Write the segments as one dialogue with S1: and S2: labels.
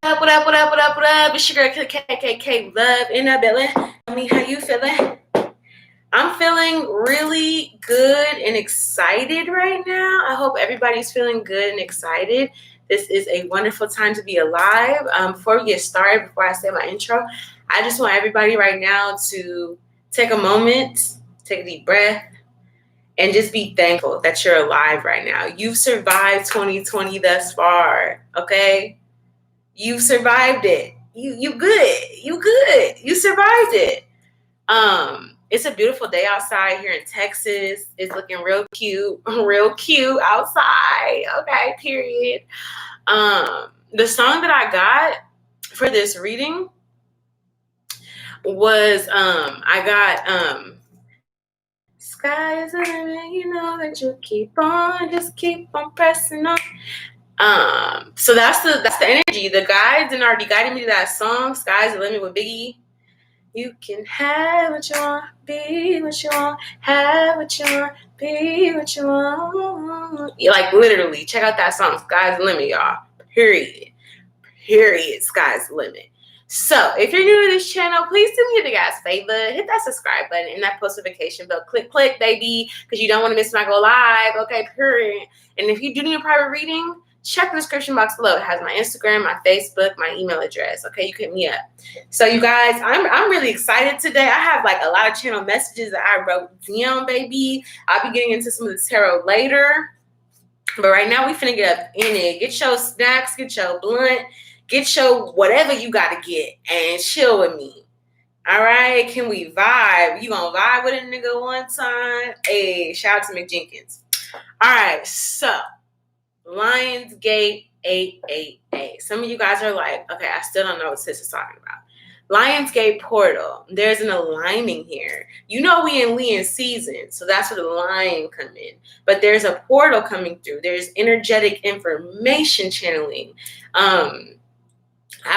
S1: What up, what up, what up, what up? It's your girl, KKK Love in the building. Tell me how you feeling? I'm feeling really good and excited right now. I hope everybody's feeling good and excited. This is a wonderful time to be alive. Before we get started, before I say my intro, I just want everybody right now to take a moment, take a deep breath, and just be thankful that you're alive right now. You've survived 2020 thus far, okay? You survived it. You good. You good. You survived it. It's a beautiful day outside here in Texas. It's looking real cute outside. Okay, period. The song that I got for this reading was I got sky is the limit, you know that you just keep on pressing on. So that's the energy. The guides and already guided me to that song, Sky's the Limit with Biggie. You can have what you want, be what you want, have what you want, be what you want. Yeah, like literally, check out that song, Sky's the Limit, y'all. Period. Sky's the limit. So if you're new to this channel, please do me a big ass favor. Hit that subscribe button and that post notification bell. Click, baby, because you don't want to miss my go live. Okay, period. And if you do need a private reading, check the description box below. It has my Instagram, my Facebook, my email address. Okay, you can hit me up. So you guys, I'm really excited today. I have like a lot of channel messages that I wrote down, baby. I'll be getting into some of the tarot later. But right now we finna get up in it. Get your snacks, get your blunt, get your whatever you gotta get and chill with me. All right, can we vibe? You gonna vibe with a nigga one time? Hey, shout out to McJenkins. All right, so Lionsgate 888. Some of you guys are like, okay, I still don't know what sis is talking about. Lionsgate portal. There's an aligning here. You know we in Lean season, so that's where the lion come in. But there's a portal coming through. There's energetic information channeling. I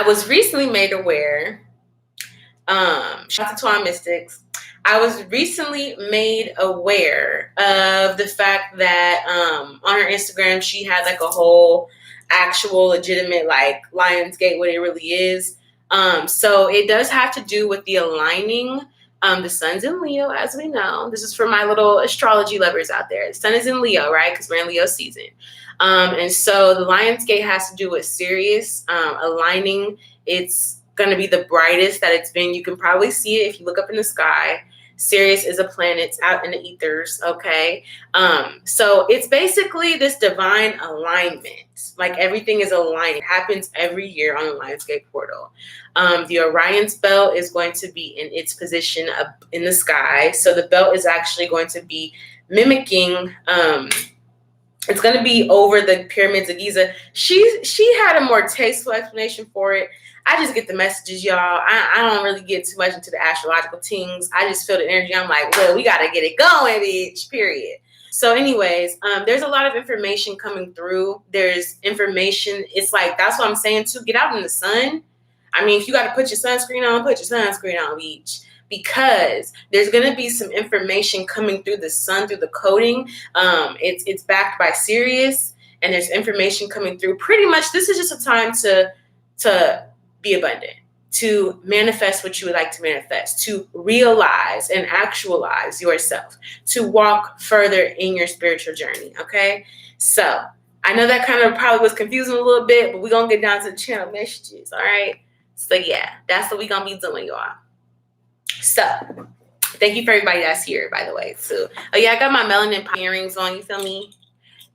S1: was recently made aware. Shout out to Tuan Mystics. I was recently made aware of the fact that on her Instagram she had like a whole actual legitimate like Lionsgate, what it really is. So it does have to do with the aligning. The sun's in Leo, as we know. This is for my little astrology lovers out there. The sun is in Leo, right? Because we're in Leo season. And so the Lionsgate has to do with Sirius aligning. It's going to be the brightest that it's been. You can probably see it if you look up in the sky. Sirius is a planet out in the ethers, okay? So it's basically this divine alignment. Like everything is aligned. It happens every year on the Lionsgate portal. The Orion's belt is going to be in its position up in the sky. So the belt is actually going to be mimicking, it's going to be over the pyramids of Giza. She had a more tasteful explanation for it. I just get the messages, y'all. I don't really get too much into the astrological things. I just feel the energy. I'm like, well, we got to get it going, bitch, period. So anyways, there's a lot of information coming through. There's information. It's like, that's what I'm saying too. Get out in the sun. I mean, if you got to put your sunscreen on, put your sunscreen on, bitch. Because there's going to be some information coming through the sun, through the coding. It's backed by Sirius, and there's information coming through. Pretty much, this is just a time to be abundant, to manifest what you would like to manifest, to realize and actualize yourself, to walk further in your spiritual journey, okay? So I know that kind of probably was confusing a little bit, but we're going to get down to the channel messages, all right? So yeah, that's what we're going to be doing, y'all. So thank you for everybody that's here, by the way, too. Oh yeah, I got my melanin earrings on, you feel me?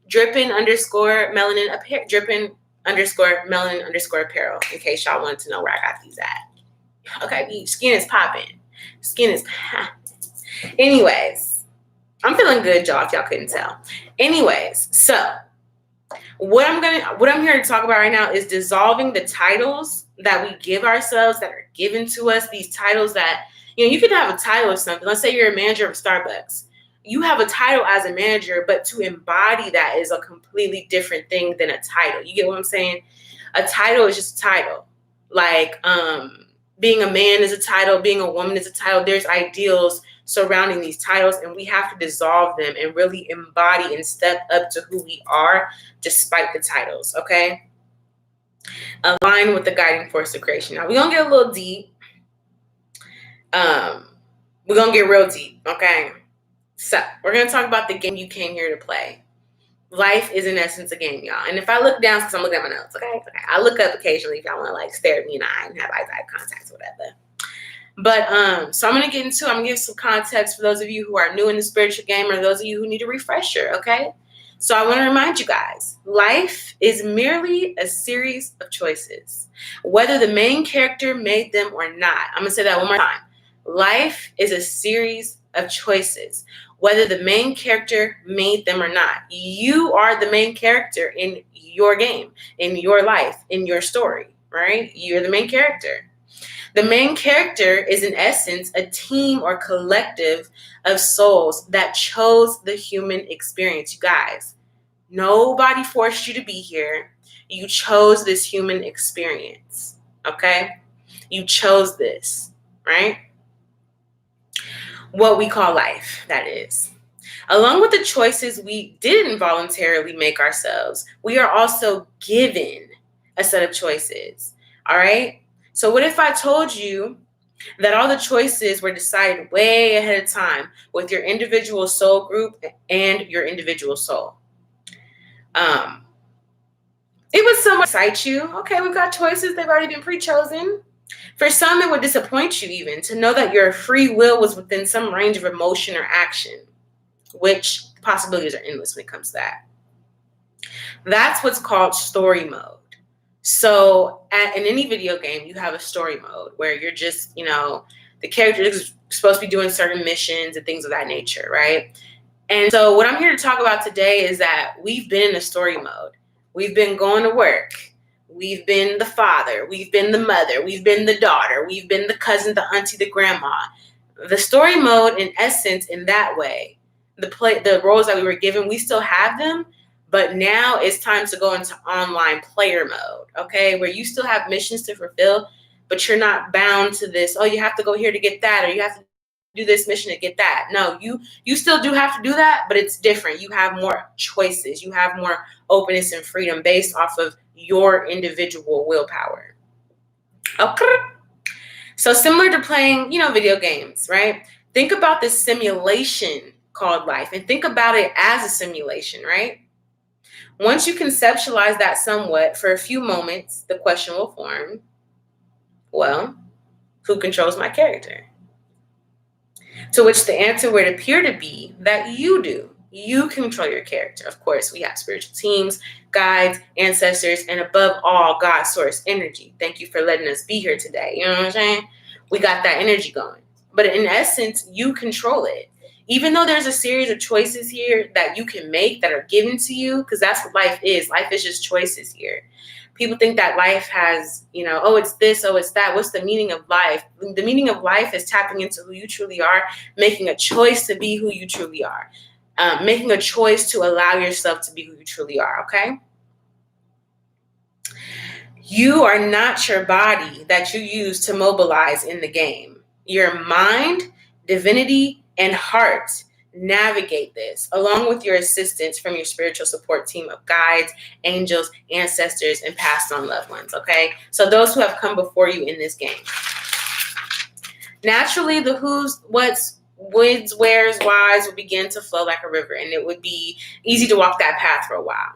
S1: Dripping underscore melanin apparel, in case y'all wanted to know where I got these at. Okay, skin is popping. Anyways, I'm feeling good, y'all, if y'all couldn't tell. Anyways, so what I'm here to talk about right now is dissolving the titles that we give ourselves, that are given to us, these titles that, you know, you could have a title of something. Let's say you're a manager of Starbucks. You have a title as a manager, but to embody that is a completely different thing than a title. You get what I'm saying? A title is just a title. Like being a man is a title, being a woman is a title. There's ideals surrounding these titles, and we have to dissolve them and really embody and step up to who we are despite the titles, okay? align with the guiding force of creation. Now, we're going to get a little deep. We're going to get real deep, okay? So, we're going to talk about the game you came here to play. Life is, in essence, a game, y'all. And if I look down, because I'm looking at my notes, okay? I look up occasionally if y'all want to, like, stare at me in the eye and have eye contact or whatever. But, so I'm going to get into it. I'm going to give some context for those of you who are new in the spiritual game or those of you who need a refresher, okay? So I want to remind you guys, life is merely a series of choices, whether the main character made them or not. I'm going to say that one more time. Life is a series of choices, whether the main character made them or not. You are the main character in your game, in your life, in your story, right? You're the main character. The main character is, in essence, a team or collective of souls that chose the human experience. You guys, nobody forced you to be here. You chose this human experience, okay? You chose this, right? What we call life, that is. Along with the choices we didn't voluntarily make ourselves, we are also given a set of choices, all right? So what if I told you that all the choices were decided way ahead of time with your individual soul group and your individual soul? It would somewhat excite you. Okay, we've got choices. They've already been pre-chosen. For some, it would disappoint you even to know that your free will was within some range of emotion or action, which possibilities are endless when it comes to that. That's what's called story mode. So in any video game, you have a story mode where you're just, the character is supposed to be doing certain missions and things of that nature, right? And so what I'm here to talk about today is that we've been in a story mode. We've been going to work. We've been the father. We've been the mother. We've been the daughter. We've been the cousin, the auntie, the grandma. The story mode, in essence, in that way, the roles that we were given, we still have them. But now it's time to go into online player mode, okay, where you still have missions to fulfill, but you're not bound to this, oh, you have to go here to get that, or you have to do this mission to get that. No, you still do have to do that, but it's different. You have more choices. You have more openness and freedom based off of your individual willpower. Okay. So similar to playing, video games, right? Think about this simulation called life and think about it as a simulation, right? Once you conceptualize that somewhat for a few moments, the question will form, well, who controls my character? To which the answer would appear to be that you do. You control your character. Of course, we have spiritual teams, guides, ancestors, and above all, God's source energy. Thank you for letting us be here today. You know what I'm saying? We got that energy going. But in essence, you control it. Even though there's a series of choices here that you can make that are given to you, because that's what life is. Life is just choices here. People think that life has, oh, it's this, oh, it's that. What's the meaning of life? The meaning of life is tapping into who you truly are, making a choice to be who you truly are, making a choice to allow yourself to be who you truly are, okay? You are not your body that you use to mobilize in the game. Your mind, divinity, and heart navigate this along with your assistance from your spiritual support team of guides, angels, ancestors, and passed on loved ones, okay? So those who have come before you in this game. Naturally, the who's, what's, whens, where's, whys will begin to flow like a river, and it would be easy to walk that path for a while.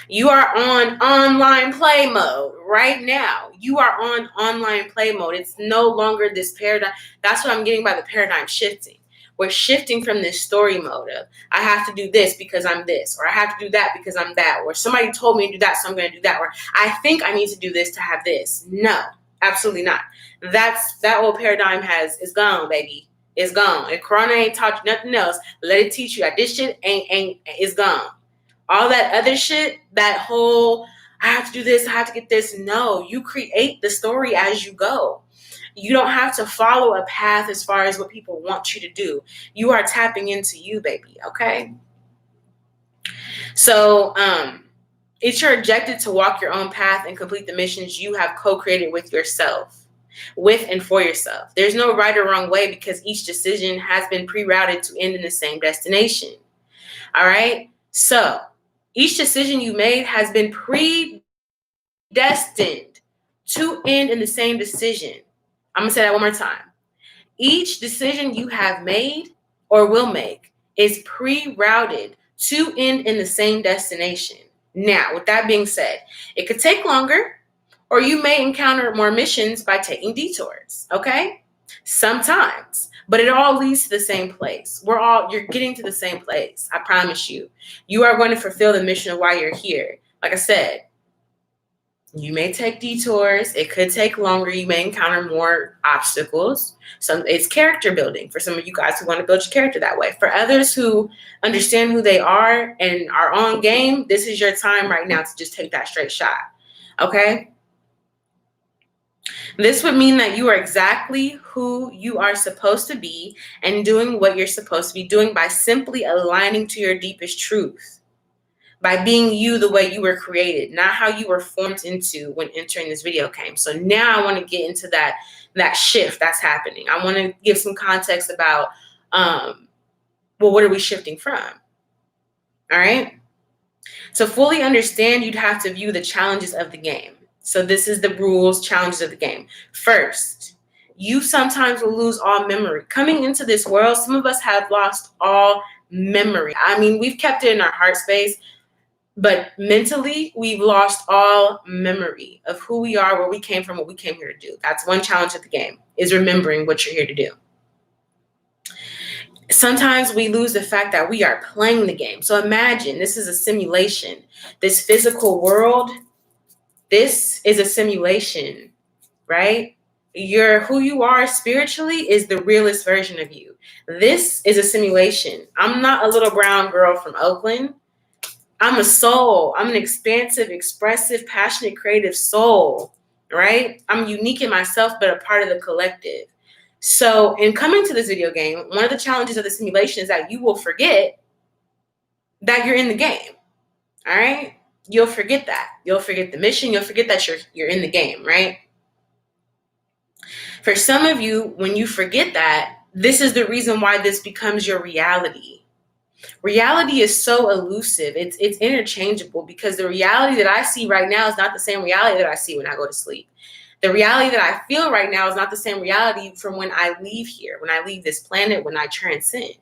S1: You are on online play mode right now. You are on online play mode. It's no longer this paradigm. That's what I'm getting by the paradigm shifting. We're shifting from this story mode of, I have to do this because I'm this, or I have to do that because I'm that, or somebody told me to do that, so I'm going to do that, or I think I need to do this to have this. No, absolutely not. That old paradigm is gone, baby. It's gone. If Corona ain't taught you nothing else, let it teach you that this shit is gone. All that other shit, that whole, I have to do this, I have to get this. No, you create the story as you go. You don't have to follow a path as far as what people want you to do. You are tapping into you, baby, okay? So it's your objective to walk your own path and complete the missions you have co-created with yourself, with and for yourself. There's no right or wrong way because each decision has been pre-routed to end in the same destination, all right? So each decision you made has been predestined to end in the same decision. I'm going to say that one more time. Each decision you have made or will make is pre-routed to end in the same destination. Now, with that being said, it could take longer, or you may encounter more missions by taking detours, okay? Sometimes, but it all leads to the same place. You're getting to the same place. I promise you. You are going to fulfill the mission of why you're here. Like I said, you may take detours. It could take longer. You may encounter more obstacles. It's character building for some of you guys who want to build your character that way. For others who understand who they are and are on game, this is your time right now to just take that straight shot. Okay? This would mean that you are exactly who you are supposed to be and doing what you're supposed to be doing by simply aligning to your deepest truth. By being you the way you were created, not how you were formed into when entering this video game. So now I want to get into that shift that's happening. I want to give some context about, what are we shifting from? All right. To fully understand, you'd have to view the challenges of the game. So this is the rules, challenges of the game. First, you sometimes will lose all memory. Coming into this world, some of us have lost all memory. I mean, we've kept it in our heart space, but mentally, we've lost all memory of who we are, where we came from, what we came here to do. That's one challenge of the game, is remembering what you're here to do. Sometimes we lose the fact that we are playing the game. So imagine this is a simulation. This physical world, this is a simulation, right? Who you are spiritually is the realest version of you. This is a simulation. I'm not a little brown girl from Oakland. I'm a soul. I'm an expansive, expressive, passionate, creative soul, right? I'm unique in myself, but a part of the collective. So in coming to this video game, one of the challenges of the simulation is that you will forget that you're in the game, all right? You'll forget that. You'll forget the mission. You'll forget that you're in the game, right? For some of you, when you forget that, this is the reason why this becomes your reality. Reality is so elusive. It's interchangeable, because the reality that I see right now is not the same reality that I see when I go to sleep. The reality that I feel right now is not the same reality from when I leave here, when I leave this planet, when I transcend.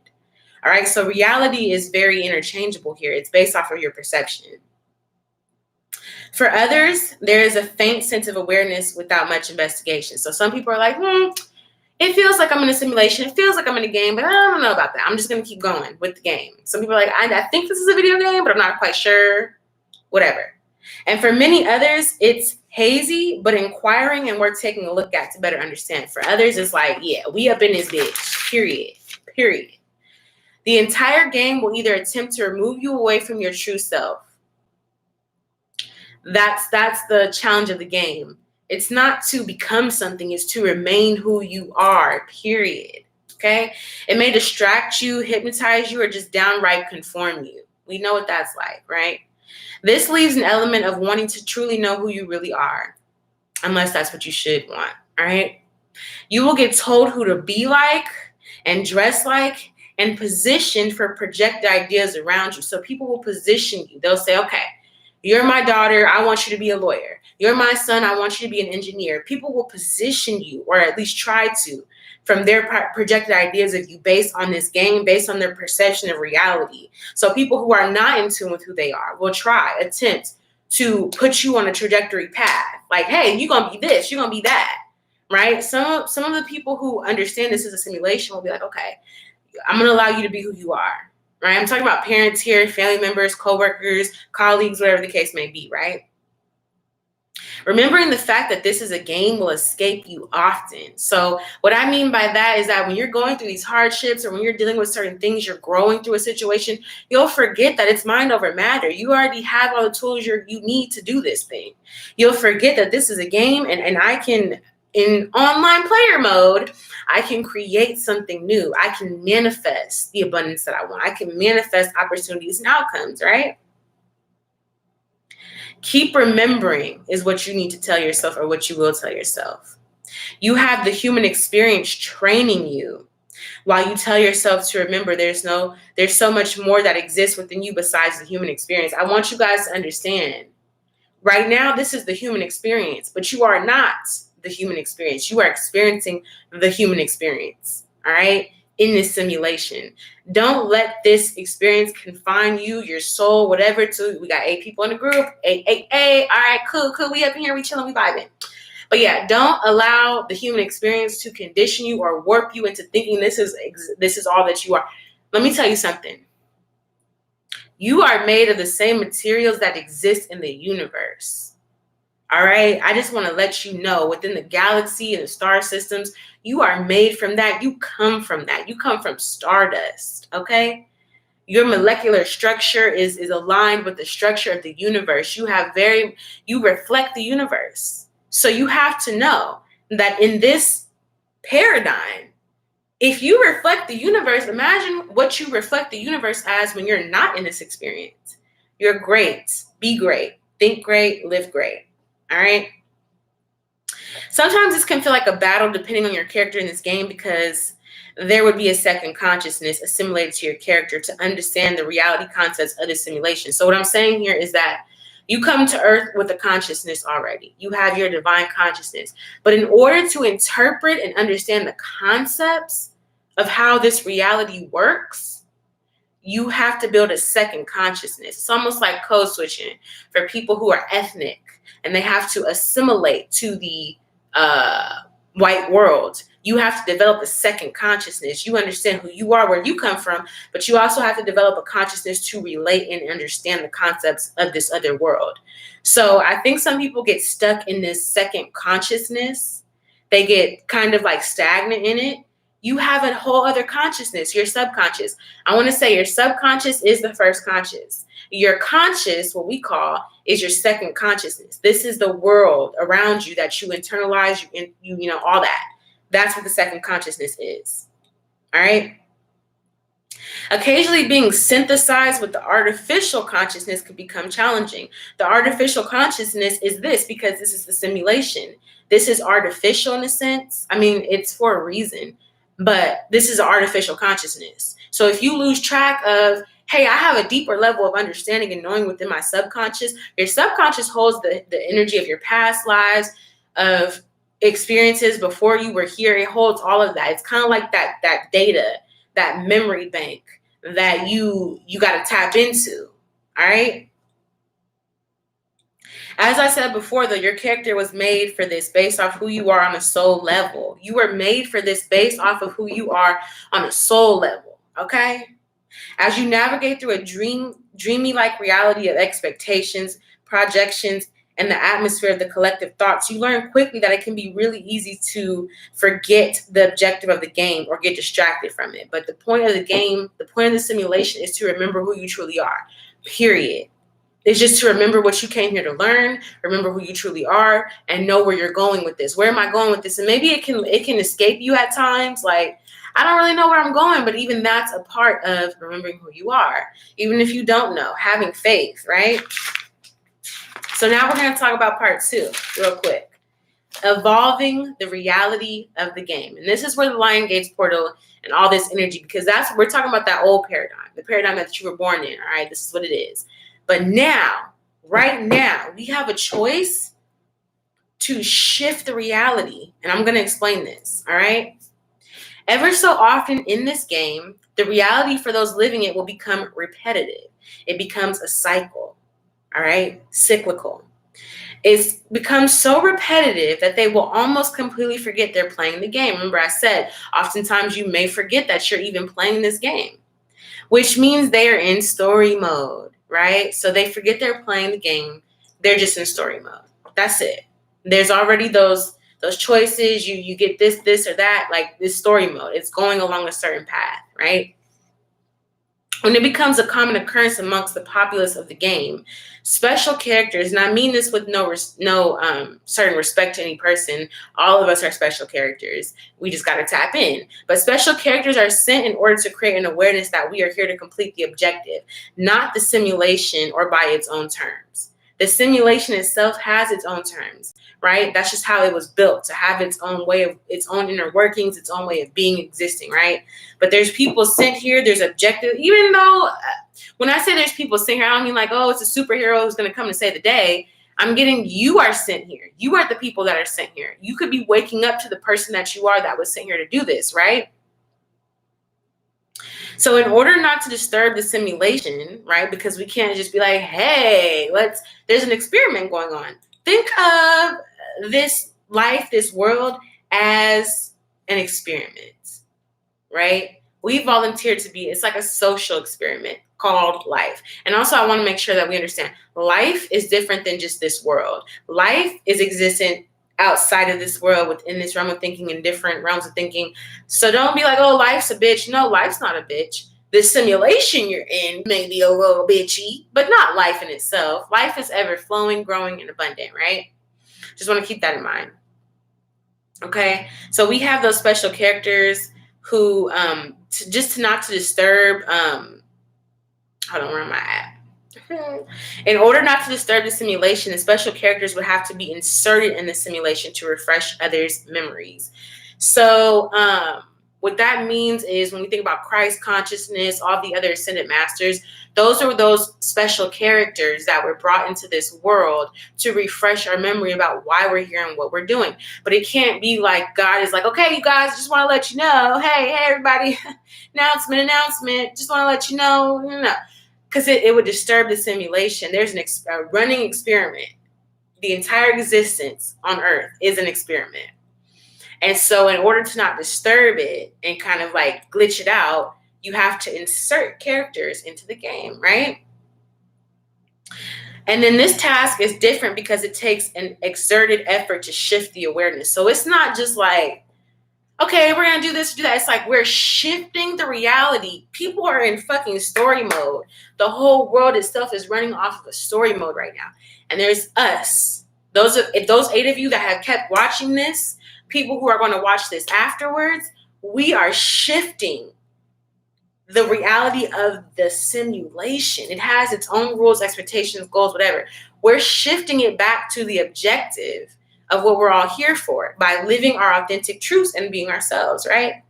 S1: All right. So reality is very interchangeable here. It's based off of your perception. For others, there is a faint sense of awareness without much investigation. So some people are like, it feels like I'm in a simulation. It feels like I'm in a game, but I don't know about that. I'm just going to keep going with the game. Some people are like, I think this is a video game, but I'm not quite sure. Whatever. And for many others, it's hazy, but inquiring and worth taking a look at to better understand. For others, it's like, yeah, we up in this bitch, period. The entire game will either attempt to remove you away from your true self. That's the challenge of the game. It's not to become something, it's to remain who you are, period. Okay? It may distract you, hypnotize you, or just downright conform you. We know what that's like, right? This leaves an element of wanting to truly know who you really are, unless that's what you should want, all right? You will get told who to be like and dress like and positioned for projected ideas around you. So people will position you. They'll say, okay, you're my daughter, I want you to be a lawyer. You're my son, I want you to be an engineer. People will position you, or at least try to, from their projected ideas of you based on this game, based on their perception of reality. So people who are not in tune with who they are will attempt to put you on a trajectory path. Like, hey, you're going to be this, you're going to be that, right? Some of the people who understand this as a simulation will be like, okay, I'm going to allow you to be who you are, right? I'm talking about parents here, family members, coworkers, colleagues, whatever the case may be, right? Remembering the fact that this is a game will escape you often. So what I mean by that is that when you're going through these hardships, or when you're dealing with certain things, you're growing through a situation, you'll forget that it's mind over matter. You already have all the tools you need to do this thing. You'll forget that this is a game, and I can, in online player mode, I can create something new. I can manifest the abundance that I want. I can manifest opportunities and outcomes, right? Keep remembering is what you need to tell yourself, or what you will tell yourself. You have the human experience training you while you tell yourself to remember there's so much more that exists within you besides the human experience. I want you guys to understand Right now, this is the human experience, but you are not the human experience. You are experiencing the human experience, all right, in this simulation. Don't let this experience confine you, your soul, whatever. We got 8 people in the group. 8, 8, 8. All right, cool. We up in here. We chilling. We vibing. But yeah, don't allow the human experience to condition you or warp you into thinking this is all that you are. Let me tell you something. You are made of the same materials that exist in the universe. All right. I just want to let you know, within the galaxy and the star systems, you are made from that. You come from that. You come from stardust. Okay. Your molecular structure is aligned with the structure of the universe. You reflect the universe. So you have to know that in this paradigm, if you reflect the universe, imagine what you reflect the universe as when you're not in this experience. You're great. Be great. Think great. Live great. All right. Sometimes this can feel like a battle depending on your character in this game, because there would be a second consciousness assimilated to your character to understand the reality concepts of the simulation. So what I'm saying here is that you come to Earth with a consciousness already. You have your divine consciousness. But in order to interpret and understand the concepts of how this reality works, you have to build a second consciousness. It's almost like code switching for people who are ethnic and they have to assimilate to the white world. You have to develop a second consciousness. You understand who you are, where you come from, but you also have to develop a consciousness to relate and understand the concepts of this other world. So I think some people get stuck in this second consciousness. They get kind of like stagnant in it. You have a whole other consciousness, your subconscious. I want to say your subconscious is the first conscious. Your conscious, what we call, is your second consciousness. This is the world around you that you internalize, you know, all that. That's what the second consciousness is. All right. Occasionally being synthesized with the artificial consciousness could become challenging. The artificial consciousness is this because this is the simulation. This is artificial in a sense. I mean, it's for a reason, but this is artificial consciousness. So if you lose track of, hey, I have a deeper level of understanding and knowing within my subconscious, your subconscious holds the energy of your past lives, of experiences before you were here. It holds all of that. It's kind of like that data, that memory bank that you got to tap into. All right. As I said before, though, your character was made for this based off who you are on a soul level. You were made for this based off of who you are on a soul level. Okay. As you navigate through a dreamy-like reality of expectations, projections, and the atmosphere of the collective thoughts, you learn quickly that it can be really easy to forget the objective of the game or get distracted from it. But the point of the game, the point of the simulation, is to remember who you truly are, period. It's just to remember what you came here to learn, remember who you truly are, and know where you're going with this. Where am I going with this? And maybe it can escape you at times, like, I don't really know where I'm going, but even that's a part of remembering who you are. Even if you don't know, having faith, right? So now we're going to talk about part 2 real quick. Evolving the reality of the game. And this is where the Lion Gates portal and all this energy, because we're talking about that old paradigm, the paradigm that you were born in, all right? This is what it is. But now, right now, we have a choice to shift the reality. And I'm going to explain this, all right? Ever so often in this game, the reality for those living it will become repetitive. It becomes a cycle, all right? Cyclical. It's becomes so repetitive that they will almost completely forget they're playing the game. Remember, I said, oftentimes you may forget that you're even playing this game, which means they are in story mode, right? So they forget they're playing the game. They're just in story mode. That's it. There's already those choices, you get this or that, like this story mode. It's going along a certain path, right? When it becomes a common occurrence amongst the populace of the game, special characters, and I mean this with no certain respect to any person, all of us are special characters. We just got to tap in. But special characters are sent in order to create an awareness that we are here to complete the objective, not the simulation or by its own terms. The simulation itself has its own terms, right? That's just how it was built, to have its own way of, its own inner workings, its own way of being, existing, right? But there's people sent here, there's objective, even though when I say there's people sent here, I don't mean like, oh, it's a superhero who's going to come to save the day. I'm getting you are sent here. You are the people that are sent here. You could be waking up to the person that you are that was sent here to do this, right? So in order not to disturb the simulation, right, because we can't just be like, hey, there's an experiment going on. Think of this life, this world as an experiment, right? We volunteered to be, it's like a social experiment called life. And also I want to make sure that we understand life is different than just this world. Life is existent outside of this world, within this realm of thinking, in different realms of thinking. So don't be like, oh, life's a bitch. No, life's not a bitch. The simulation you're in may be a little bitchy, but not life in itself. Life is ever flowing, growing, and abundant, right? Just want to keep that in mind. Okay, so we have those special characters who, not to disturb, hold on, where am I at? In order not to disturb the simulation, the special characters would have to be inserted in the simulation to refresh others' memories. So what that means is when we think about Christ consciousness, all the other ascended masters, those are those special characters that were brought into this world to refresh our memory about why we're here and what we're doing. But it can't be like God is like, okay, you guys, just want to let you know, hey, everybody, announcement, just want to let you know, because it would disturb the simulation. There's a running experiment. The entire existence on Earth is an experiment. And so in order to not disturb it and kind of like glitch it out, you have to insert characters into the game, right? And then this task is different because it takes an exerted effort to shift the awareness. So it's not just like, okay, we're going to do this, do that. It's like we're shifting the reality. People are in fucking story mode. The whole world itself is running off of a story mode right now. And there's us. Those 8 of you that have kept watching this, people who are going to watch this afterwards, we are shifting the reality of the simulation. It has its own rules, expectations, goals, whatever. We're shifting it back to the objective of what we're all here for by living our authentic truths and being ourselves, right?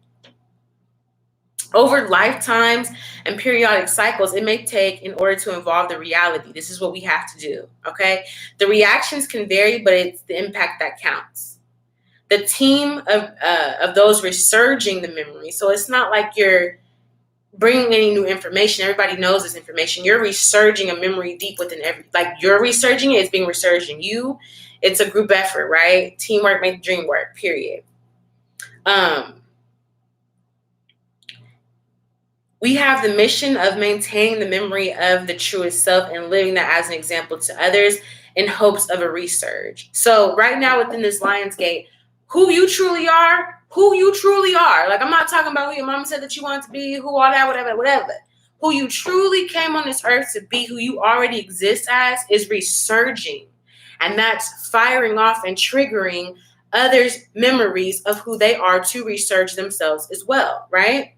S1: Over lifetimes and periodic cycles, it may take in order to evolve the reality. This is what we have to do, okay? The reactions can vary, but it's the impact that counts. The team of those resurging the memory. So it's not like you're bringing any new information. Everybody knows this information. You're resurging a memory deep within you're resurging it. It's being resurged in you. It's a group effort, right? Teamwork makes the dream work, period. We have the mission of maintaining the memory of the truest self and living that as an example to others in hopes of a resurge. So right now within this Lionsgate, who you truly are. Like, I'm not talking about who your mama said that you wanted to be, who all that, whatever. Who you truly came on this earth to be, who you already exist as, is resurging. And that's firing off and triggering others' memories of who they are to resurge themselves as well, right?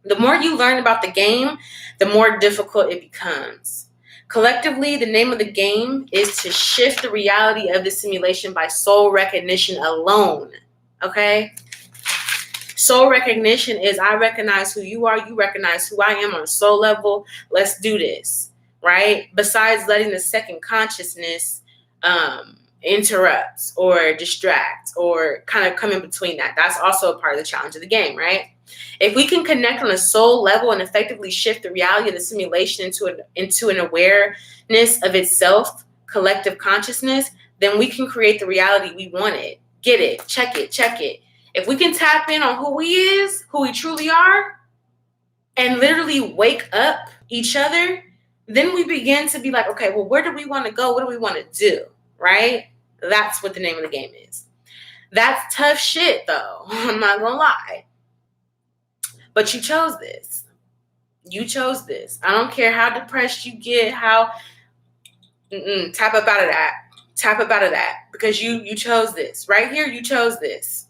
S1: The more you learn about the game, the more difficult it becomes. Collectively, the name of the game is to shift the reality of the simulation by soul recognition alone. Okay? Soul recognition is I recognize who you are, you recognize who I am on a soul level. Let's do this, right? Besides letting the second consciousness interrupt or distract or kind of come in between that. That's also a part of the challenge of the game, right? If we can connect on a soul level and effectively shift the reality of the simulation into an awareness of itself, collective consciousness, then we can create the reality we wanted. Get it, check it. If we can tap in on who we truly are, and literally wake up each other, then we begin to be like, okay, well, where do we want to go? What do we want to do, right? That's what the name of the game is. That's tough shit, though. I'm not going to lie. But you chose this. I don't care how depressed you get, how tap up out of that. Because you chose this. Right here, you chose this.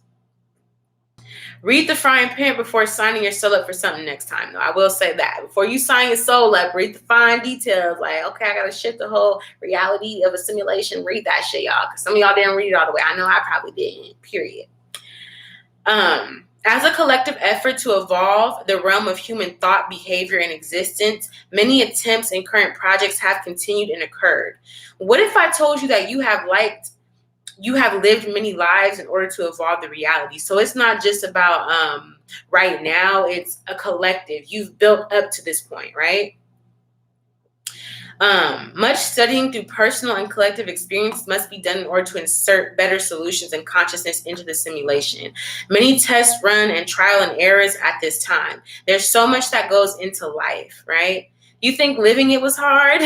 S1: Read the fine print before signing your soul up for something next time, though. I will say that. Before you sign your soul up, read the fine details. Like, okay, I got to shift the whole reality of a simulation. Read that shit, y'all. Because some of y'all didn't read it all the way. I know I probably didn't, period. As a collective effort to evolve the realm of human thought, behavior, and existence, many attempts and current projects have continued and occurred. What if I told you that you have lived many lives in order to evolve the reality? So it's not just about right now, it's a collective. You've built up to this point, right? Much studying through personal and collective experience must be done in order to insert better solutions and consciousness into the simulation. Many tests run and trial and errors at this time. There's so much that goes into life, right? You think living it was hard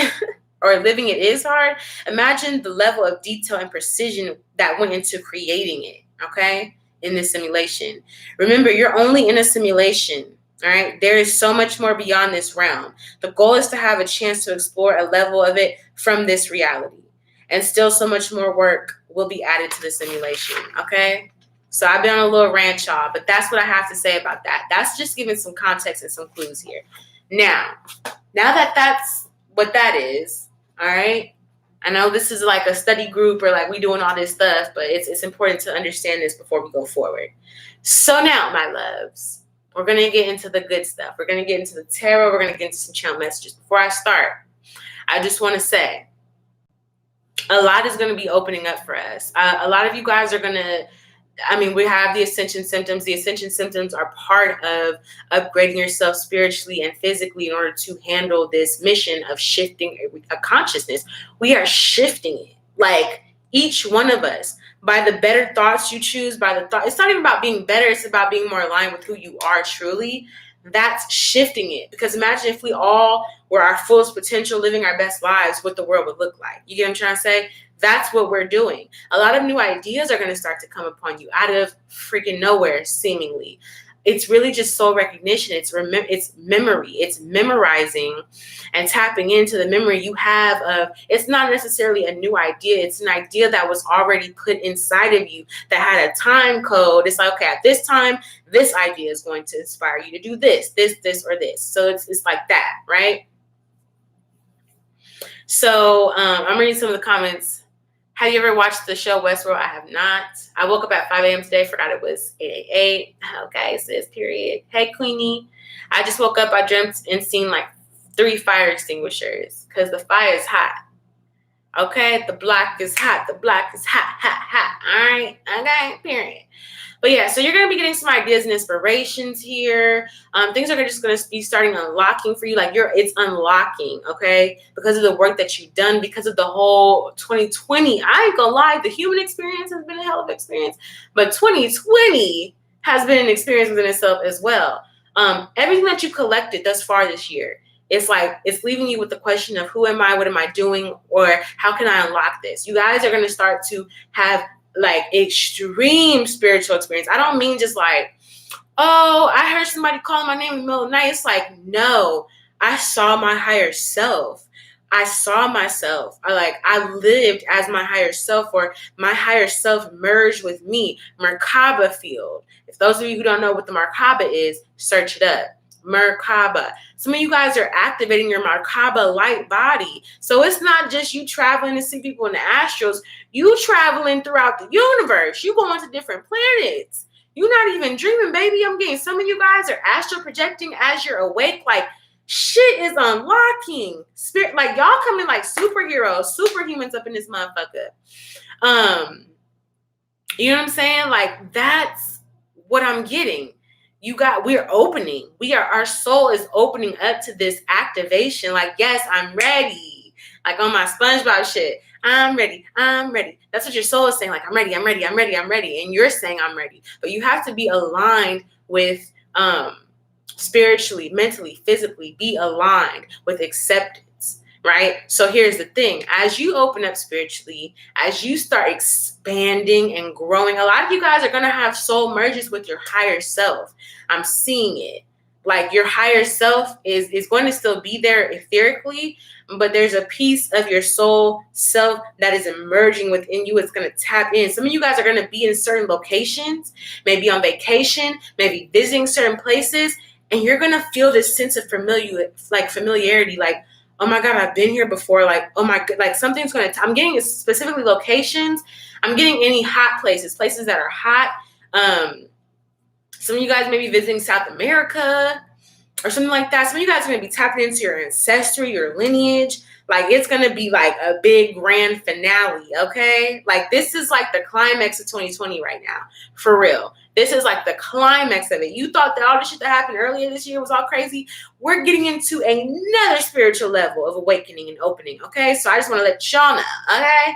S1: or living it is hard? Imagine the level of detail and precision that went into creating it, okay, in this simulation. Remember, you're only in a simulation. All right, there is so much more beyond this realm. The goal is to have a chance to explore a level of it from this reality. And still so much more work will be added to the simulation, okay? So I've been on a little rant, y'all, but that's what I have to say about that. That's just giving some context and some clues here. Now that that's what that is, all right? I know this is like a study group or like we doing all this stuff, but it's important to understand this before we go forward. So now, my loves, we're going to get into the good stuff. We're going to get into the tarot. We're going to get into some channel messages. Before I start, I just want to say a lot is going to be opening up for us. A lot of you guys are going to, we have the ascension symptoms. The ascension symptoms are part of upgrading yourself spiritually and physically in order to handle this mission of shifting a consciousness. We are shifting it, like each one of us. By the better thoughts you choose, it's not even about being better, it's about being more aligned with who you are truly. That's shifting it. Because imagine if we all were our fullest potential, living our best lives, what the world would look like. You get what I'm trying to say? That's what we're doing. A lot of new ideas are going to start to come upon you out of freaking nowhere, seemingly. It's really just soul recognition. It's memory. It's memorizing and tapping into the memory you have of, it's not necessarily a new idea. It's an idea that was already put inside of you that had a time code. It's like, okay, at this time, this idea is going to inspire you to do this, or this. So it's like that, right? So I'm reading some of the comments. Have you ever watched the show Westworld? I have not. I woke up at 5 a.m. today, forgot it was 8:88. Okay, sis, period. Hey, Queenie. I just woke up. I dreamt and seen like 3 fire extinguishers because the fire is hot. Okay, the black is hot. The black is hot, hot, hot. All right, okay, period. But yeah, so you're going to be getting some ideas and inspirations here. Things are just going to be starting unlocking for you. Like it's unlocking, okay? Because of the work that you've done, because of the whole 2020. I ain't gonna lie, the human experience has been a hell of an experience. But 2020 has been an experience within itself as well. Everything that you collected thus far this year, it's like it's leaving you with the question of who am I, what am I doing, or how can I unlock this? You guys are going to start to have like extreme spiritual experience. I don't mean just like, oh, I heard somebody call my name in the middle of the night. It's like, no, I saw my higher self. I saw myself. I lived as my higher self, or my higher self merged with me. Merkaba field. If those of you who don't know what the Merkaba is, search it up. Merkaba. Some of you guys are activating your Merkaba light body. So it's not just you traveling to see people in the astrals. You traveling throughout the universe. You going to different planets. You're not even dreaming, baby. I'm getting some of you guys are astral projecting as you're awake. Like shit is unlocking. Spirit, like y'all coming like superheroes, superhumans up in this motherfucker. You know what I'm saying? Like that's what I'm getting. We're opening. Our soul is opening up to this activation. Like, yes, I'm ready. Like on my SpongeBob shit. I'm ready. That's what your soul is saying. Like, I'm ready. And you're saying I'm ready. But you have to be aligned with spiritually, mentally, physically, be aligned with acceptance, right? So here's the thing. As you open up spiritually, as you start expanding and growing, a lot of you guys are going to have soul merges with your higher self. I'm seeing it. Like your higher self is going to still be there etherically, but there's a piece of your soul self that is emerging within you. It's going to tap in. Some of you guys are going to be in certain locations, maybe on vacation, maybe visiting certain places, and you're going to feel this sense of familiarity, like, oh my God, I've been here before. Like, oh my God, like something's going to, I'm getting specifically locations. I'm getting any hot places that are hot. Some of you guys may be visiting South America or something like that. Some of you guys are going to be tapping into your ancestry, your lineage. Like, it's going to be like a big grand finale, okay? Like, this is like the climax of 2020 right now, for real. This is like the climax of it. You thought that all the shit that happened earlier this year was all crazy. We're getting into another spiritual level of awakening and opening, okay? So I just want to let y'all know, okay?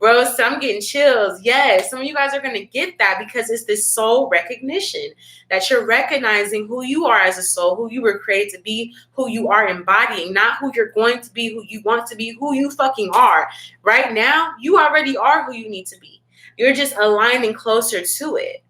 S1: Rose, I'm getting chills. Yes, some of you guys are going to get that because it's this soul recognition that you're recognizing who you are as a soul, who you were created to be, who you are embodying, not who you're going to be, who you want to be, who you fucking are. Right now, you already are who you need to be. You're just aligning closer to it.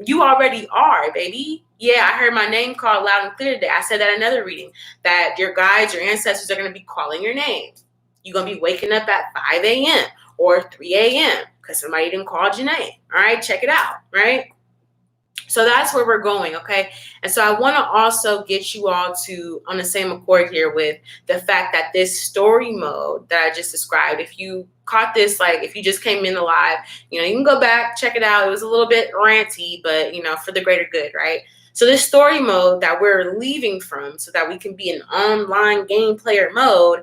S1: You already are, baby. Yeah, I heard my name called loud and clear today. I said that in another reading, that your guides, your ancestors are going to be calling your names. You're going to be waking up at 5 a.m. or 3 a.m. because somebody didn't call your name. All right, check it out, right? So that's where we're going, okay? And so I want to also get you all to on the same accord here with the fact that this story mode that I just described, if you caught this, like if you just came in live, you know, you can go back, check it out. It was a little bit ranty, but, you know, for the greater good, right? So this story mode that we're leaving from so that we can be in online game player mode,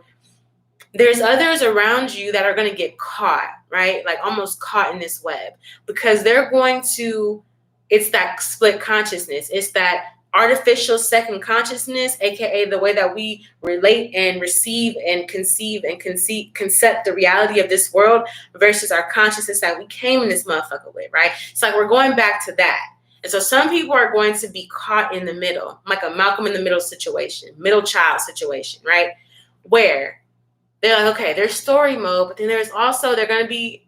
S1: there's others around you that are going to get caught, right? Like almost caught in this web because they're going to, it's that split consciousness. It's that artificial second consciousness, aka the way that we relate and receive and conceive and concept the reality of this world versus our consciousness that we came in this motherfucker with, right? It's like we're going back to that. And so some people are going to be caught in the middle, like a Malcolm in the Middle situation, middle child situation, right? Where they're like, okay, there's story mode, but then there's also, they're going to be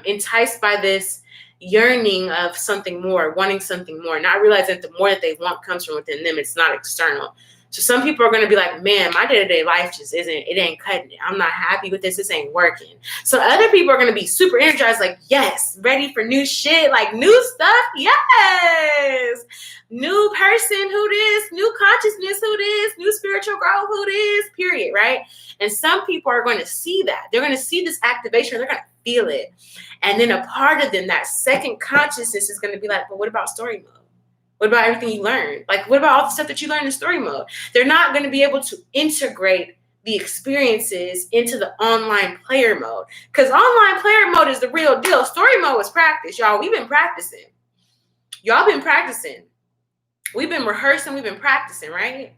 S1: enticed by this yearning of something more, wanting something more, not realizing that the more that they want comes from within them. It's not external. So some people are going to be like, man, my day-to-day life just it ain't cutting it. I'm not happy with this. This ain't working. So other people are going to be super energized, like, yes, ready for new shit, like new stuff. Yes. New person, who this, new consciousness, who this, new spiritual growth, who this, period, right? And some people are going to see that. They're going to see this activation. They're going to feel it. And then a part of them, that second consciousness is going to be like, but what about story mode? What about everything you learned? Like, what about all the stuff that you learned in story mode? They're not going to be able to integrate the experiences into the online player mode. Because online player mode is the real deal. Story mode is practice, y'all. We've been practicing. Y'all been practicing. We've been rehearsing. We've been practicing, right?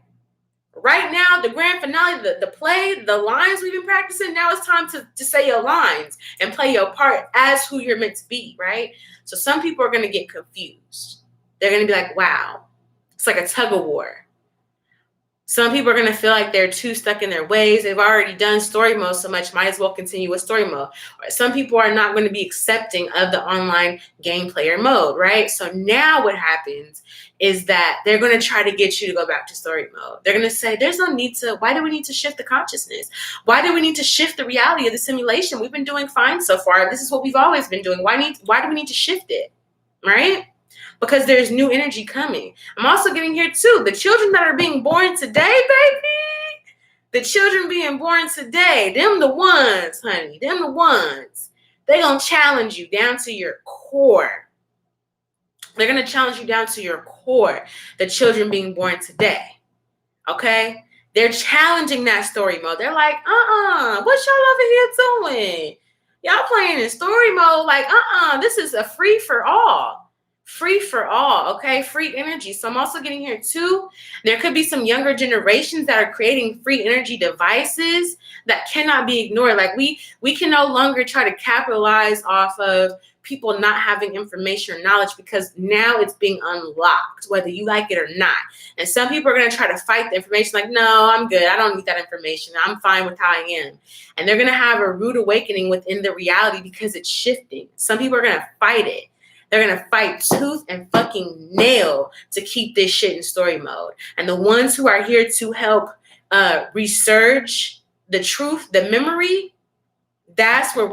S1: Right now, the grand finale, the play, the lines we've been practicing, now it's time to say your lines and play your part as who you're meant to be, right? So some people are going to get confused. They're going to be like, wow, it's like a tug of war. Some people are going to feel like they're too stuck in their ways. They've already done story mode so much, might as well continue with story mode. Some people are not going to be accepting of the online game player mode, right? So now what happens is that they're going to try to get you to go back to story mode. They're going to say, there's no need to, why do we need to shift the consciousness? Why do we need to shift the reality of the simulation? We've been doing fine so far. This is what we've always been doing. Why do we need to shift it, right? Because there's new energy coming. I'm also getting here too. The children that are being born today, baby, the children being born today, them the ones, honey, them the ones. They're going to challenge you down to your core. They're going to challenge you down to your core, the children being born today. Okay? They're challenging that story mode. They're like, what y'all over here doing? Y'all playing in story mode like, this is a free for all. Free for all, okay? Free energy. So I'm also getting here too. There could be some younger generations that are creating free energy devices that cannot be ignored. Like we can no longer try to capitalize off of people not having information or knowledge because now it's being unlocked, whether you like it or not. And some people are going to try to fight the information like, no, I'm good. I don't need that information. I'm fine with how I am. And they're going to have a rude awakening within the reality because it's shifting. Some people are going to fight it. They're going to fight tooth and fucking nail to keep this shit in story mode. And the ones who are here to help resurge the truth, the memory, that's where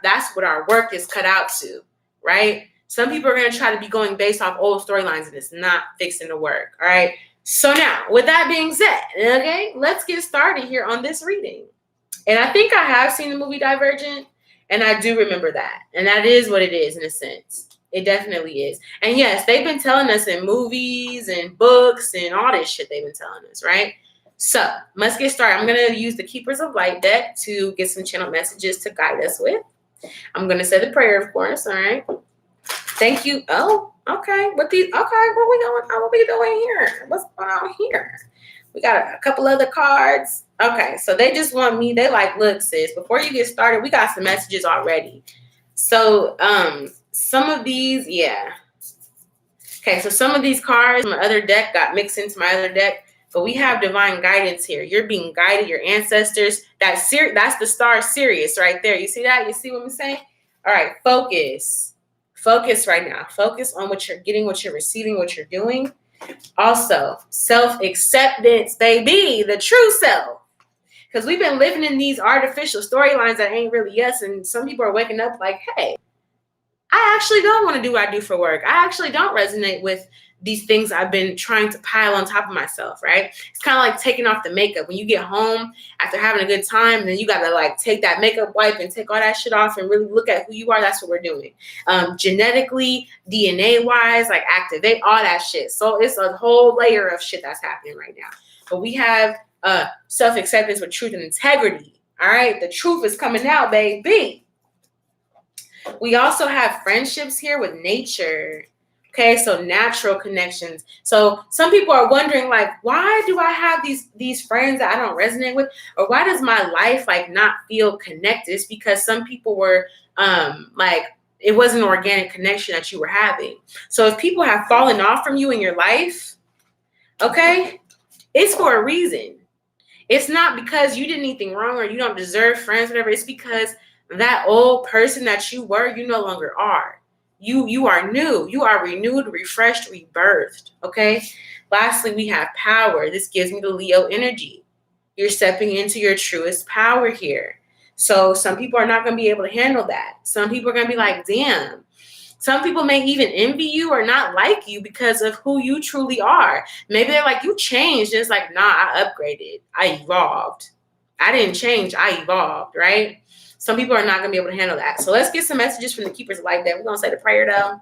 S1: that's what our work is cut out to, right? Some people are going to try to be going based off old storylines and it's not fixing the work, all right? So now, with that being said, okay, let's get started here on this reading. And I think I have seen the movie Divergent, and I do remember that. And that is what it is in a sense. It definitely is. And yes, they've been telling us in movies and books and all this shit they've been telling us, right? So let's get started. I'm going to use the Keepers of Light deck to get some channel messages to guide us with. I'm going to say the prayer, of course. All right. Thank you. Oh, okay. What we doing here? What's going on here? We got a couple other cards. Okay. So they just want me. They like, look, sis, before you get started, we got some messages already. So, some of these, yeah. Okay, so some of these cards from my other deck got mixed into my other deck, but we have divine guidance here. You're being guided, your ancestors. That's the star Sirius right there. You see that? You see what I'm saying? All right, focus. Focus right now. Focus on what you're getting, what you're receiving, what you're doing. Also, self-acceptance, baby, the true self. Because we've been living in these artificial storylines that ain't really us, and some people are waking up like, hey, I actually don't want to do what I do for work. I actually don't resonate with these things I've been trying to pile on top of myself, right? It's kind of like taking off the makeup. When you get home after having a good time, then you got to like take that makeup wipe and take all that shit off and really look at who you are. That's what we're doing. Genetically, DNA-wise, like activate all that shit. So it's a whole layer of shit that's happening right now. But we have self-acceptance with truth and integrity. All right, the truth is coming out, baby. We also have friendships here with nature. Okay, so natural connections. So some people are wondering, like, why do I have these friends that I don't resonate with, or why does my life like not feel connected? It's because some people were like, it wasn't an organic connection that you were having. So if people have fallen off from you in your life, okay, it's for a reason. It's not because you did anything wrong or you don't deserve friends, whatever. It's because that old person that you were, you no longer are. You are new. You are renewed, refreshed, rebirthed. Okay. Lastly, we have power. This gives me the Leo energy. You're stepping into your truest power here. So some people are not going to be able to handle that. Some people are going to be like, damn. Some people may even envy you or not like you because of who you truly are. Maybe they're like, you changed. And it's like, nah, I upgraded. I evolved. I didn't change. I evolved, right? Some people are not going to be able to handle that. So let's get some messages from the Keepers like that. We're going to say the prayer, though.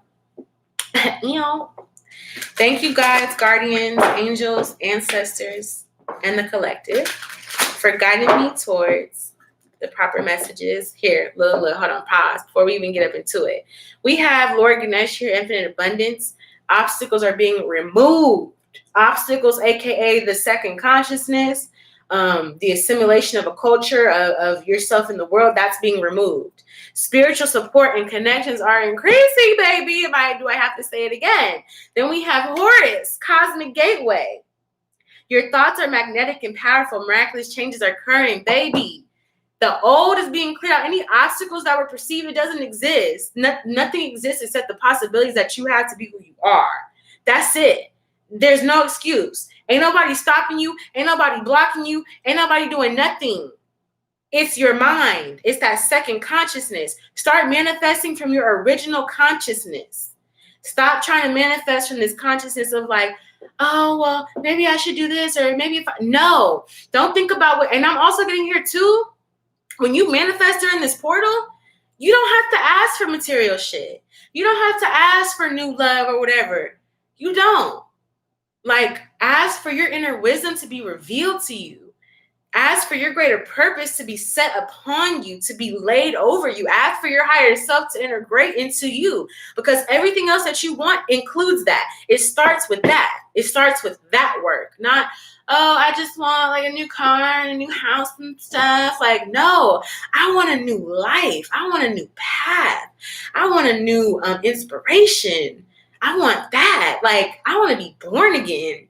S1: Thank you, guides, guardians, angels, ancestors, and the collective for guiding me towards the proper messages. Here, look, hold on, pause before we even get up into it. We have Lord Ganesh here, infinite abundance. Obstacles are being removed. Obstacles, aka the second consciousness, the assimilation of a culture of yourself in the world, that's being removed. Spiritual support and connections are increasing, baby. Do I have to say it again? Then we have Horus, cosmic gateway. Your thoughts are magnetic and powerful. Miraculous changes are occurring, baby. The old is being cleared out. Any obstacles that were perceived, it doesn't exist. Nothing exists except the possibilities that you have to be who you are. That's it. There's no excuse. Ain't nobody stopping you. Ain't nobody blocking you. Ain't nobody doing nothing. It's your mind. It's that second consciousness. Start manifesting from your original consciousness. Stop trying to manifest from this consciousness of like, oh, well, maybe I should do this, or maybe if no, don't think about what, and I'm also getting here too. When you manifest during this portal, you don't have to ask for material shit. You don't have to ask for new love or whatever. You don't. Like, ask for your inner wisdom to be revealed to you. Ask for your greater purpose to be set upon you, to be laid over you. Ask for your higher self to integrate into you, because everything else that you want includes that. It starts with that. It starts with that work, not, oh, I just want like a new car and a new house and stuff. Like, no, I want a new life. I want a new path. I want a new inspiration. I want that. Like, I want to be born again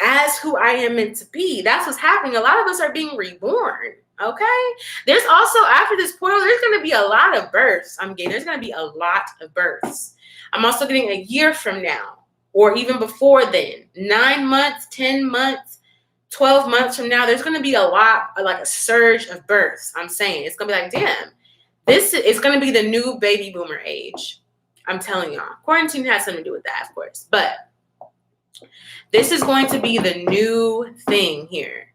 S1: as who I am meant to be. That's what's happening. A lot of us are being reborn. Okay. There's also, after this portal, there's going to be a lot of births. There's going to be a lot of births. I'm also getting a year from now, or even before then, 9 months, 10 months, 12 months from now, there's going to be a lot, like a surge of births. I'm saying it's going to be like, damn, this is going to be the new baby boomer age. I'm telling y'all. Quarantine has something to do with that, of course. But this is going to be the new thing here.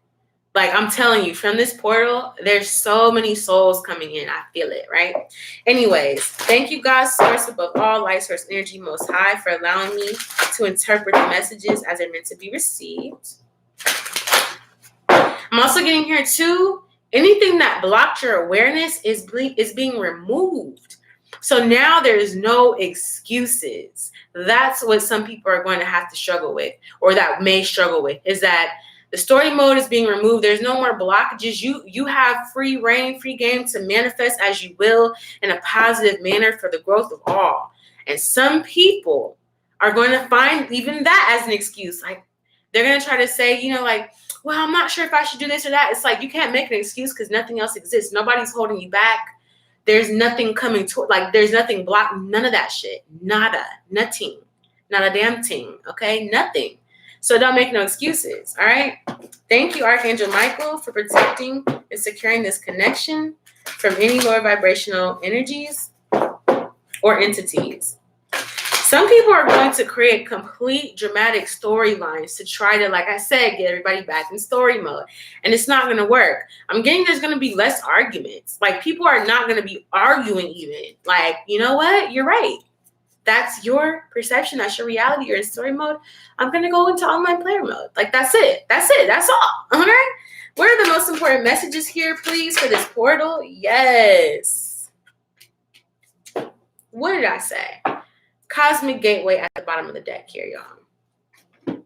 S1: Like, I'm telling you, from this portal, there's so many souls coming in. I feel it, right? Anyways, thank you, God, source above all, light source energy, most high, for allowing me to interpret the messages as they're meant to be received. I'm also getting here, too, anything that blocked your awareness is being removed. So now there's no excuses. That's what some people are going to have to struggle with, or that may struggle with, is that the story mode is being removed. There's no more blockages. You have free reign, free game to manifest as you will in a positive manner for the growth of all. And some people are going to find even that as an excuse. Like, they're going to try to say, you know, like, well, I'm not sure if I should do this or that. It's like, you can't make an excuse because nothing else exists. Nobody's holding you back. There's nothing coming to, like, there's nothing blocked. None of that shit. Nada. Nothing. Not a damn thing. Okay? Nothing. So don't make no excuses. All right? Thank you, Archangel Michael, for protecting and securing this connection from any lower vibrational energies or entities. Some people are going to create complete dramatic storylines to try to, like I said, get everybody back in story mode. And it's not going to work. I'm getting there's going to be less arguments. Like, people are not going to be arguing even. Like, you know what? You're right. That's your perception. That's your reality. You're in story mode. I'm going to go into online player mode. Like, that's it. That's it. That's all. Okay? What are the most important messages here, please, for this portal? Yes. What did I say? Cosmic gateway at the bottom of the deck here, y'all.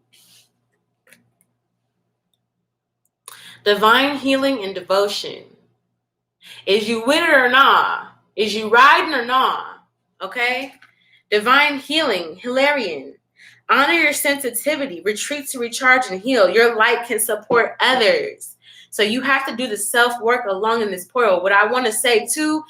S1: Divine healing and devotion. Is you with it or not? Is you riding or not? Okay? Divine healing, Hilarion. Honor your sensitivity. Retreat to recharge and heal. Your light can support others. So you have to do the self-work along in this portal. What I want to say, too,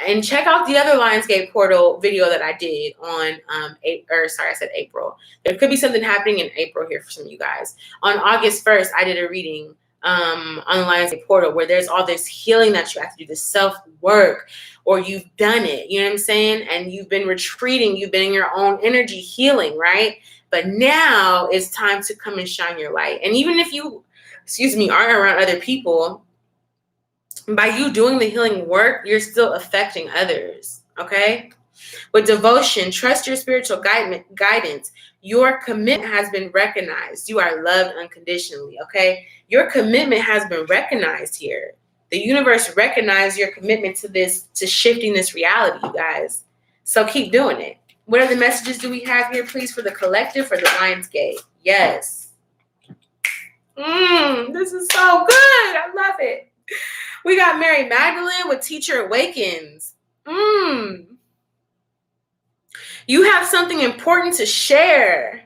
S1: and check out the other Lionsgate portal video that I did on April. There could be something happening in April here for some of you guys. On August 1st, I did a reading on the Lionsgate portal where there's all this healing that you have to do, this self-work, or you've done it, you know what I'm saying? And you've been retreating, you've been in your own energy healing, right? But now it's time to come and shine your light. And even if you, aren't around other people, by you doing the healing work, you're still affecting others, okay? With devotion, trust your spiritual guidance. Your commitment has been recognized. You are loved unconditionally, okay? Your commitment has been recognized here. The universe recognized your commitment to this, to shifting this reality, you guys. So keep doing it. What other messages do we have here, please, for the collective, for the Lionsgate? Yes. This is so good. I love it. We got Mary Magdalene with Teacher Awakens. You have something important to share.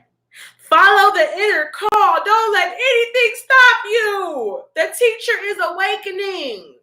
S1: Follow the inner call. Don't let anything stop you. The teacher is awakening.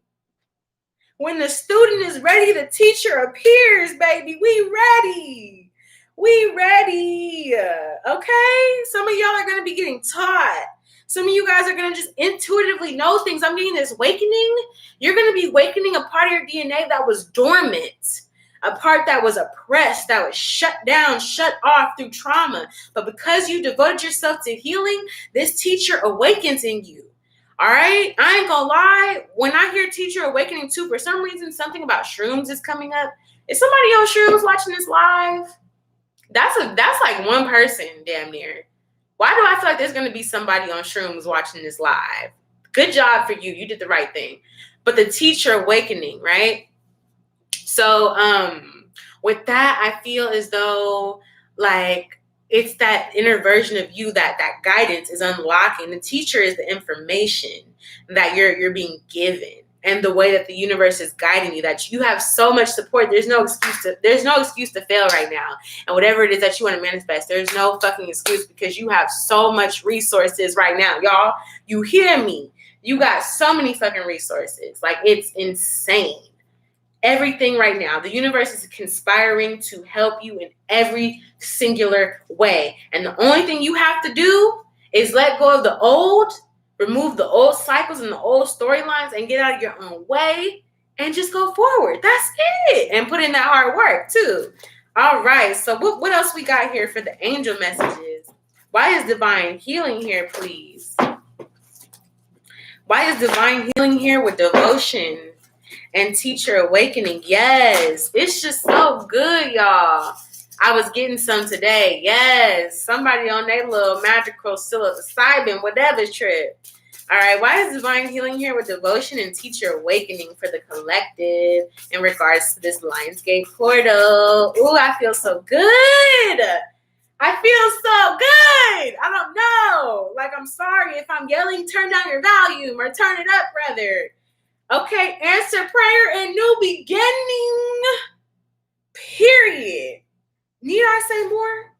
S1: When the student is ready, the teacher appears, baby. We ready. We ready. Okay? Some of y'all are going to be getting taught. Some of you guys are going to just intuitively know things. I'm getting this awakening. You're going to be awakening a part of your DNA that was dormant, a part that was oppressed, that was shut down, shut off through trauma. But because you devoted yourself to healing, this teacher awakens in you. All right? I ain't going to lie. When I hear teacher awakening too, for some reason, something about shrooms is coming up. Is somebody on shrooms watching this live? That's like one person damn near. Why do I feel like there's going to be somebody on shrooms watching this live? Good job for you. You did the right thing. But the teacher awakening, right? So with that, I feel as though like it's that inner version of you that guidance is unlocking. The teacher is the information that you're being given, and the way that the universe is guiding you, that you have so much support. There's no excuse to fail right now. And whatever it is that you want to manifest, there's no fucking excuse, because you have so much resources right now. Y'all, you hear me? You got so many fucking resources. Like, it's insane. Everything right now, the universe is conspiring to help you in every singular way. And the only thing you have to do is let go of the old, remove the old cycles and the old storylines, and get out of your own way and just go forward. That's it. And put in that hard work too. All right. So what else we got here for the angel messages? Why is divine healing here, please? Why is divine healing here with devotion and teacher awakening? Yes, it's just so good, y'all. I was getting some today. Yes, somebody on their little magical psilocybin, whatever trip. All right, why is divine healing here with devotion and teacher awakening for the collective in regards to this Lionsgate portal? Ooh, I feel so good. I feel so good. I don't know. Like, I'm sorry if I'm yelling, turn down your volume or turn it up, rather. Okay, answer prayer and new beginning. Period. Need I say more?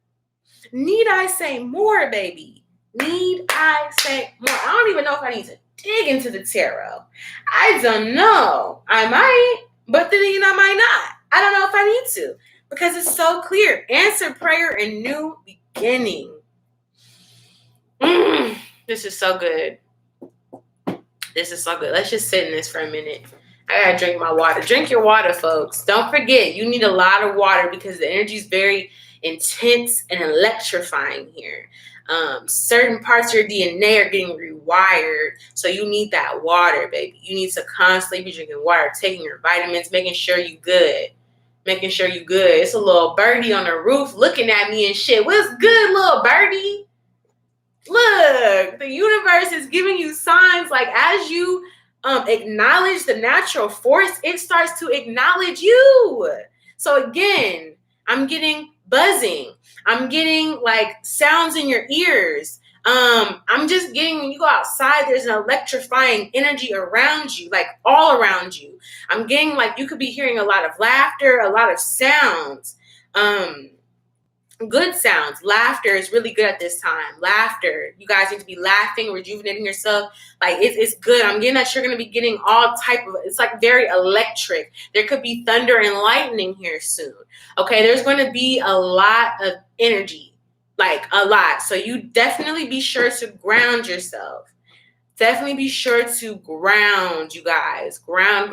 S1: Need I say more, baby? Need I say more? I don't even know if I need to dig into the tarot. I don't know. I might, but then I might not. I don't know if I need to because it's so clear. Answer prayer and new beginning. This is so good. This is so good. Let's just sit in this for a minute. I gotta drink my water. Drink your water, folks. Don't forget, you need a lot of water because the energy is very intense and electrifying here. Certain parts of your DNA are getting rewired, so you need that water, baby. You need to constantly be drinking water, taking your vitamins, making sure you good. Making sure you good. It's a little birdie on the roof looking at me and shit. What's good, little birdie? Look, the universe is giving you signs like as you acknowledge the natural force, it starts to acknowledge you. So again, I'm getting buzzing. I'm getting like sounds in your ears. I'm just getting, when you go outside, there's an electrifying energy around you, like all around you. I'm getting like you could be hearing a lot of laughter, a lot of sounds. Good sounds. Laughter is really good at this time. Laughter. You guys need to be laughing, rejuvenating yourself. Like it's good. I'm getting that you're going to be getting all type of, it's like very electric. There could be thunder and lightning here soon. Okay. There's going to be a lot of energy, like a lot. So you definitely be sure to ground yourself. Definitely be sure to ground, you guys. Ground,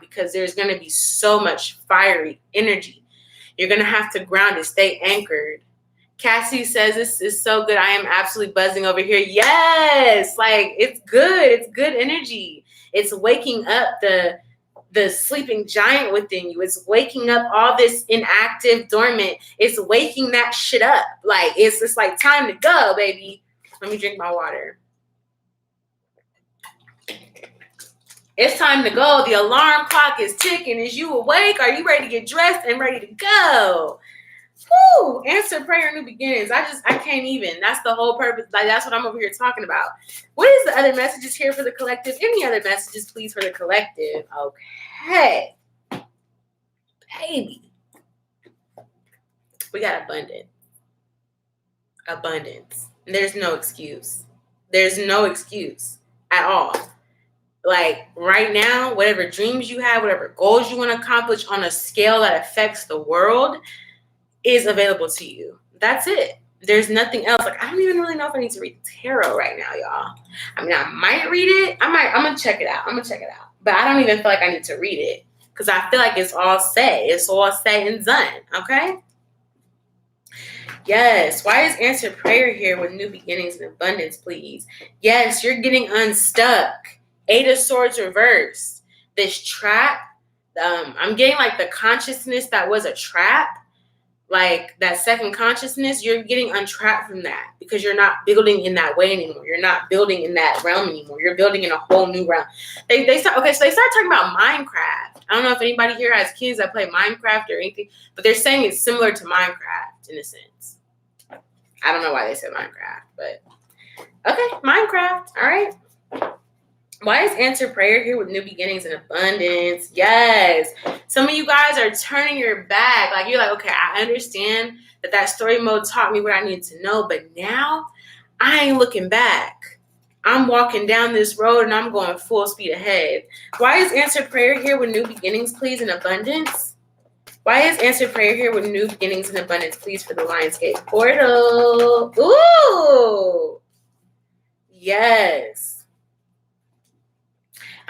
S1: because there's going to be so much fiery energy. You're going to have to ground it. Stay anchored. Cassie says, this is so good. I am absolutely buzzing over here. Yes. Like, it's good. It's good energy. It's waking up the sleeping giant within you. It's waking up all this inactive, dormant. It's waking that shit up. Like, it's like time to go, baby. Let me drink my water. It's time to go. The alarm clock is ticking. Is you awake? Are you ready to get dressed and ready to go? Woo! Answer prayer, new beginnings. I can't even. That's the whole purpose. Like, that's what I'm over here talking about. What is the other messages here for the collective? Any other messages, please, for the collective? Okay. Baby. We got abundance. Abundance. There's no excuse. There's no excuse at all. Like right now, whatever dreams you have, whatever goals you want to accomplish on a scale that affects the world is available to you. That's it. There's nothing else. Like, I don't even really know if I need to read tarot right now, y'all. I mean, I might read it. I'm going to check it out. But I don't even feel like I need to read it because I feel like it's all said. It's all said and done. Okay? Yes. Why is answered prayer here with new beginnings and abundance, please? Yes, you're getting unstuck. 8 of Swords reversed. This trap, I'm getting like the consciousness that was a trap, like that second consciousness, you're getting untrapped from that because you're not building in that way anymore. You're not building in that realm anymore. You're building in a whole new realm. So they start talking about Minecraft. I don't know if anybody here has kids that play Minecraft or anything, but they're saying it's similar to Minecraft in a sense. I don't know why they said Minecraft, but okay, Minecraft. All right. Why is answer prayer here with new beginnings and abundance? Yes. Some of you guys are turning your back. Like, you're like, okay, I understand that story mode taught me what I needed to know, but now I ain't looking back. I'm walking down this road and I'm going full speed ahead. Why is answer prayer here with new beginnings, please, and abundance? Why is answer prayer here with new beginnings and abundance, please, for the Lionsgate portal? Ooh. Yes.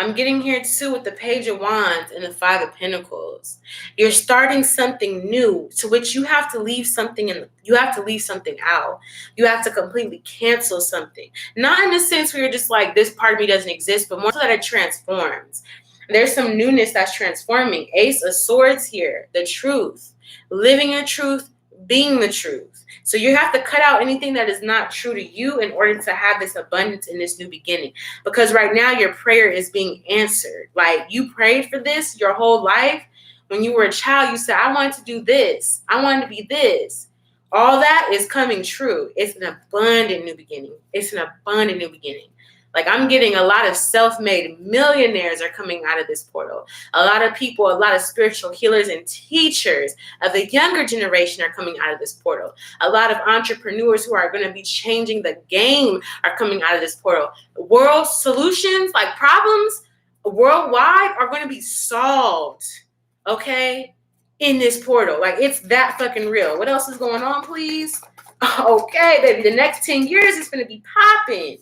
S1: I'm getting here too with the Page of Wands and the Five of Pentacles. You're starting something new, to which you have to leave something you have to leave something out. You have to completely cancel something. Not in the sense where you're just like, this part of me doesn't exist, but more so that it transforms. There's some newness that's transforming. Ace of Swords here, the truth. Living your truth, being the truth. So you have to cut out anything that is not true to you in order to have this abundance in this new beginning. Because right now your prayer is being answered. Like, you prayed for this your whole life. When you were a child, you said, I wanted to do this. I wanted to be this. All that is coming true. It's an abundant new beginning. It's an abundant new beginning. Like, I'm getting a lot of self-made millionaires are coming out of this portal. A lot of people, a lot of spiritual healers and teachers of the younger generation are coming out of this portal. A lot of entrepreneurs who are going to be changing the game are coming out of this portal. World solutions, like problems worldwide, are going to be solved, okay, in this portal. Like, it's that fucking real. What else is going on, please? Okay, baby, the next 10 years is going to be popping.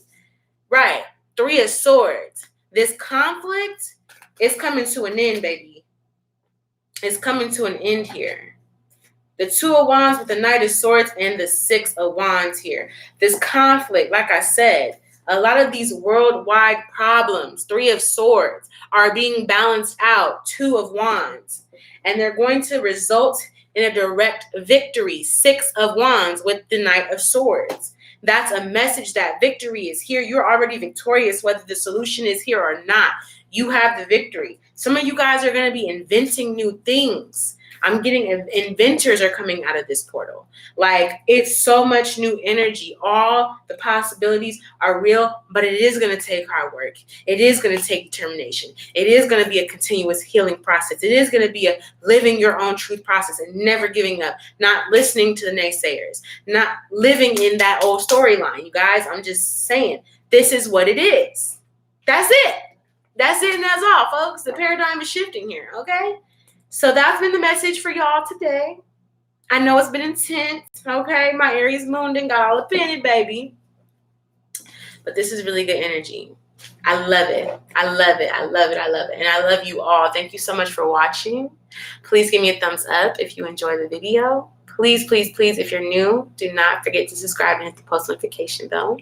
S1: Right. Three of Swords. This conflict is coming to an end, baby. It's coming to an end here. The Two of Wands with the Knight of Swords and the Six of Wands here. This conflict, like I said, a lot of these worldwide problems, Three of Swords, are being balanced out. Two of Wands. And they're going to result in a direct victory. Six of Wands with the Knight of Swords. That's a message that victory is here. You're already victorious, whether the solution is here or not. You have the victory. Some of you guys are going to be inventing new things. I'm getting inventors are coming out of this portal. Like, it's so much new energy. All the possibilities are real, but it is going to take hard work. It is going to take determination. It is going to be a continuous healing process. It is going to be a living your own truth process and never giving up, not listening to the naysayers, not living in that old storyline. You guys, I'm just saying, this is what it is. That's it. That's it and that's all, folks. The paradigm is shifting here, okay? So that's been the message for y'all today. I know it's been intense, okay? My Aries moon done got all up in it, baby. But this is really good energy. I love it. I love it. I love it. I love it. And I love you all. Thank you so much for watching. Please give me a thumbs up if you enjoy the video. Please, please, please, if you're new, do not forget to subscribe and hit the post notification bell.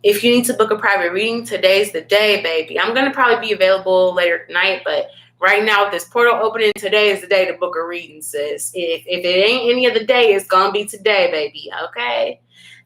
S1: If you need to book a private reading, today's the day, baby. I'm going to probably be available later tonight, but right now, with this portal opening, today is the day to book a reading, sis. If it ain't any other day, it's going to be today, baby, okay?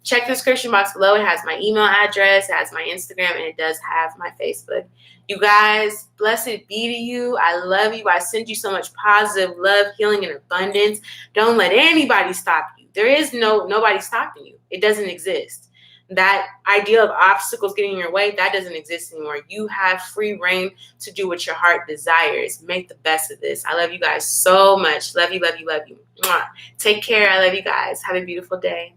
S1: Check the description box below. It has my email address, it has my Instagram, and it does have my Facebook. You guys, blessed be to you. I love you. I send you so much positive love, healing, and abundance. Don't let anybody stop you. There is nobody stopping you. It doesn't exist. That idea of obstacles getting in your way, that doesn't exist anymore. You have free reign to do what your heart desires. Make the best of this. I love you guys so much. Love you, love you, love you. Mwah. Take care. I love you guys. Have a beautiful day.